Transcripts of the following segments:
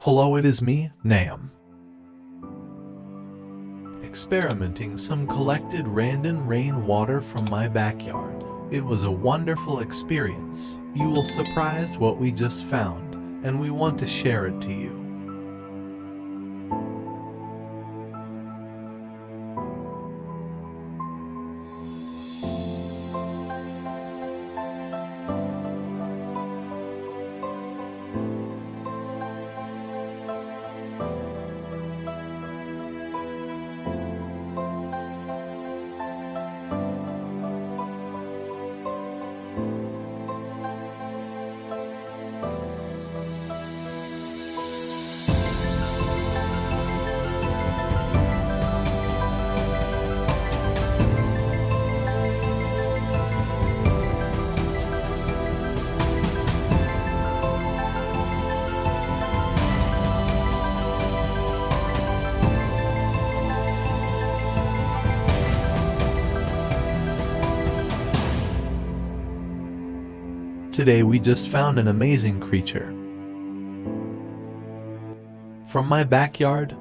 Hello, it is me, Nam. Experimenting some collected random rainwater from my backyard. It was a wonderful experience. You will surprised what we just found, and we want to share it to you. Today we just found an amazing creature from my backyard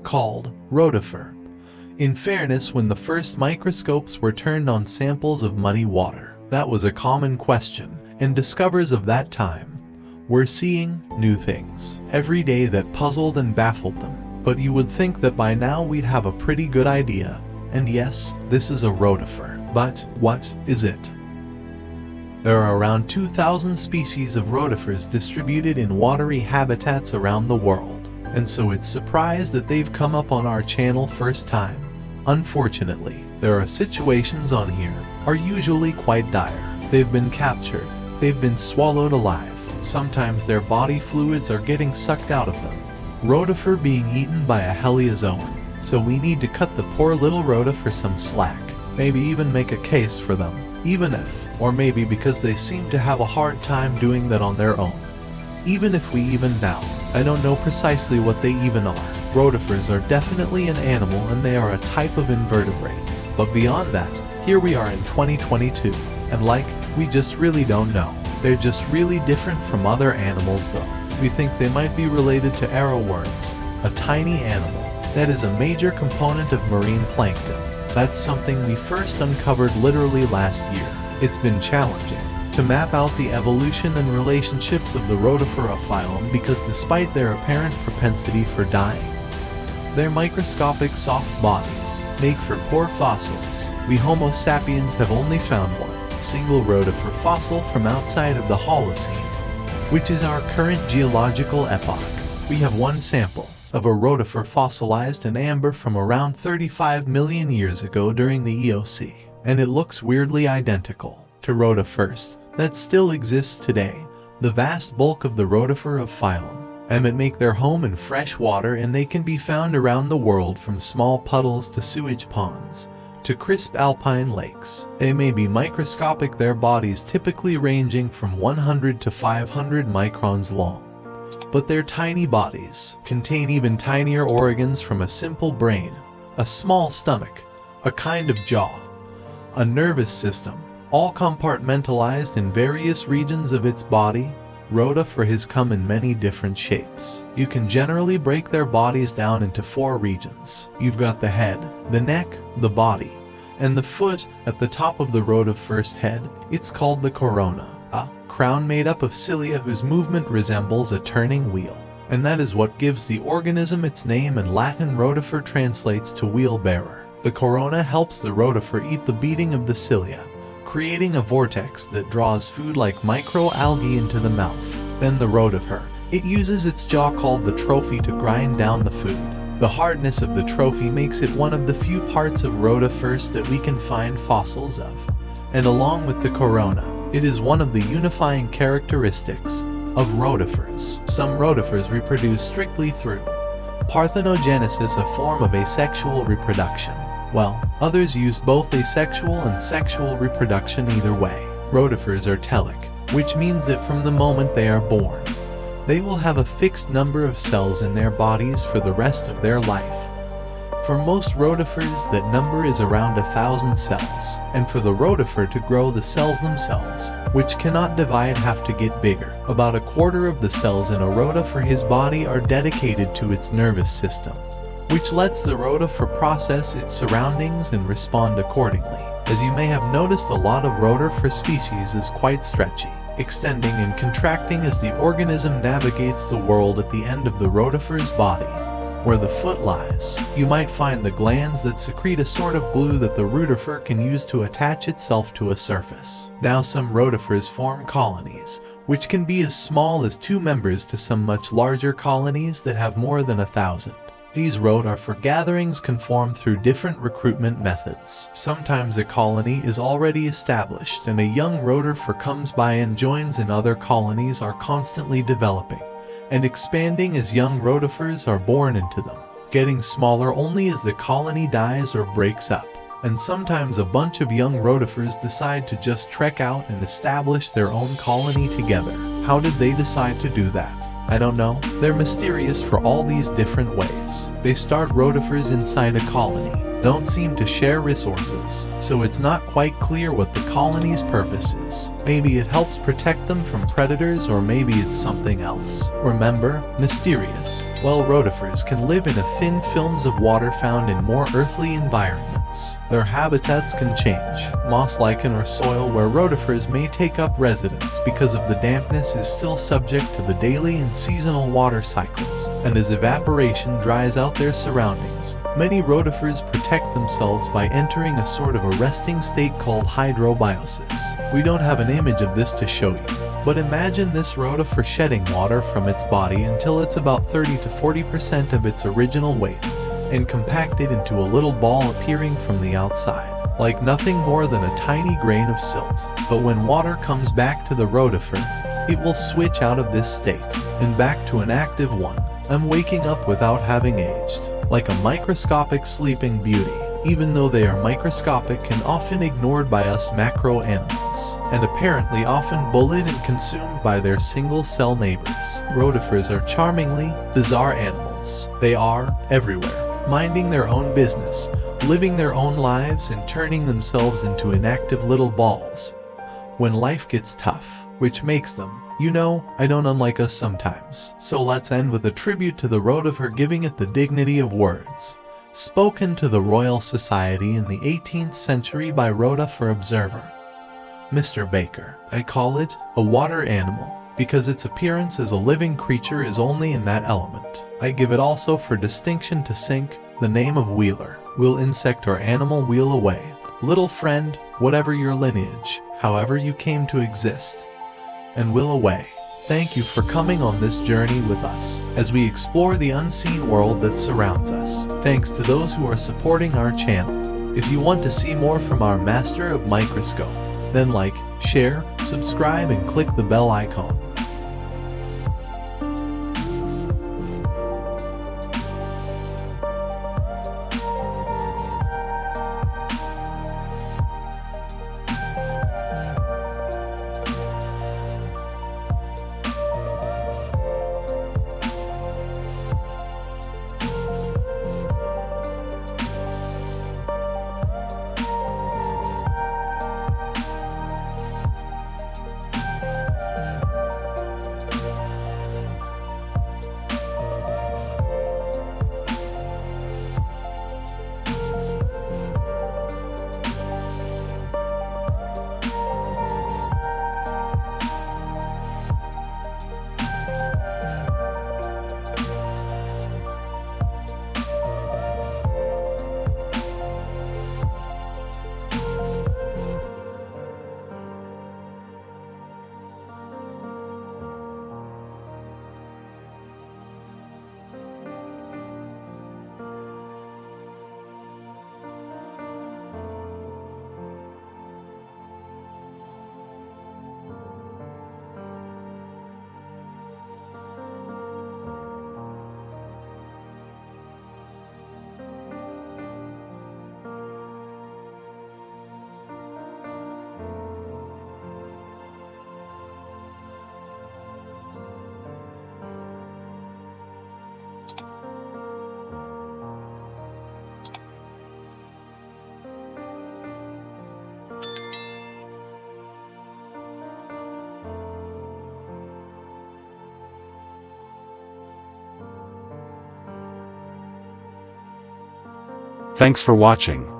called rotifer. In fairness, when the first microscopes were turned on samples of muddy water, that was a common question, and discoverers of that time were seeing new things every day that puzzled and baffled them. But you would think that by now we'd have a pretty good idea, and yes, this is a rotifer. But what is it? There are around 2,000 species of rotifers distributed in watery habitats around the world, and so it's surprised that they've come up on our channel first time. Unfortunately, there are situations on here are usually quite dire. They've been captured, they've been swallowed alive, sometimes their body fluids are getting sucked out of them. Rotifer being eaten by a heliozoan, so we need to cut the poor little rotifer some slack. Maybe even make a case for them, even if, or maybe because they seem to have a hard time doing that on their own. Even if we even now, I don't know precisely what they even are. Rotifers are definitely an animal and they are a type of invertebrate. But beyond that, here we are in 2022, and we just really don't know. They're just really different from other animals though. We think they might be related to arrowworms, a tiny animal that is a major component of marine plankton. That's something we first uncovered literally last year. It's been challenging to map out the evolution and relationships of the rotifera phylum because despite their apparent propensity for dying, their microscopic soft bodies make for poor fossils. We Homo sapiens have only found one single rotifer fossil from outside of the Holocene, which is our current geological epoch. We have one sample of a rotifer fossilized in amber from around 35 million years ago during the Eocene, and it looks weirdly identical to rotifers that still exists today. The vast bulk of the rotifera phylum make their home in fresh water, and they can be found around the world from small puddles to sewage ponds to crisp alpine lakes. They may be microscopic, their bodies typically ranging from 100 to 500 microns long. But their tiny bodies contain even tinier organs, from a simple brain, a small stomach, a kind of jaw, a nervous system, all compartmentalized in various regions of its body. Rotifer has come in many different shapes. You can generally break their bodies down into 4 regions. You've got the head, the neck, the body, and the foot. At the top of the rotifer's head, it's called the corona, a crown made up of cilia whose movement resembles a turning wheel. And that is what gives the organism its name. In Latin, rotifer translates to wheelbearer. The corona helps the rotifer eat the beating of the cilia, creating a vortex that draws food like microalgae into the mouth. Then the rotifer, it uses its jaw called the trophy to grind down the food. The hardness of the trophy makes it one of the few parts of rotifers that we can find fossils of. And along with the corona, it is one of the unifying characteristics of rotifers. Some rotifers reproduce strictly through parthenogenesis, a form of asexual reproduction, while others use both asexual and sexual reproduction. Either way, rotifers are telic, which means that from the moment they are born, they will have a fixed number of cells in their bodies for the rest of their life. For most rotifers, that number is around 1,000 cells, and for the rotifer to grow, the cells themselves, which cannot divide, have to get bigger. About a quarter of the cells in a rotifer his body are dedicated to its nervous system, which lets the rotifer process its surroundings and respond accordingly. As you may have noticed, a lot of rotifer species is quite stretchy, extending and contracting as the organism navigates the world. At the end of the rotifer's body, where the foot lies, you might find the glands that secrete a sort of glue that the rotifer can use to attach itself to a surface. Now, some rotifers form colonies, which can be as small as 2 members to some much larger colonies that have more than 1,000. These rotifer gatherings can form through different recruitment methods. Sometimes a colony is already established and a young rotifer comes by and joins, and other colonies are constantly developing and expanding as young rotifers are born into them, getting smaller only as the colony dies or breaks up. And sometimes a bunch of young rotifers decide to just trek out and establish their own colony together. How did they decide to do that? I don't know. They're mysterious for all these different ways. They start rotifers inside a colony, don't seem to share resources, so it's not quite clear what the colony's purpose is. Maybe it helps protect them from predators, or maybe it's something else. Remember, mysterious. Well, rotifers can live in thin films of water found in more earthly environments. Their habitats can change. Moss lichen or soil where rotifers may take up residence because of the dampness is still subject to the daily and seasonal water cycles, and as evaporation dries out their surroundings, many rotifers protect themselves by entering a sort of a resting state called hydrobiosis. We don't have an image of this to show you, but imagine this rotifer shedding water from its body until it's about 30 to 40% of its original weight, and compacted into a little ball appearing from the outside, like nothing more than a tiny grain of silt. But when water comes back to the rotifer, it will switch out of this state and back to an active one. I'm waking up without having aged, like a microscopic sleeping beauty, even though they are microscopic and often ignored by us macro animals, and apparently often bullied and consumed by their single-cell neighbors. Rotifers are charmingly bizarre animals. They are everywhere, minding their own business, living their own lives, and turning themselves into inactive little balls when life gets tough, which makes them, I don't unlike us sometimes. So let's end with a tribute to the rotifer, giving it the dignity of words. Spoken to the Royal Society in the 18th century by Rotifer Observer. Mr. Baker, I call it a water animal because its appearance as a living creature is only in that element. I give it also, for distinction, to sink, the name of Wheeler. Will insect or animal wheel away? Little friend, whatever your lineage, however you came to exist, and will away. Thank you for coming on this journey with us as we explore the unseen world that surrounds us. Thanks to those who are supporting our channel. If you want to see more from our master of microscope, then like, share, subscribe, and click the bell icon. Thanks for watching.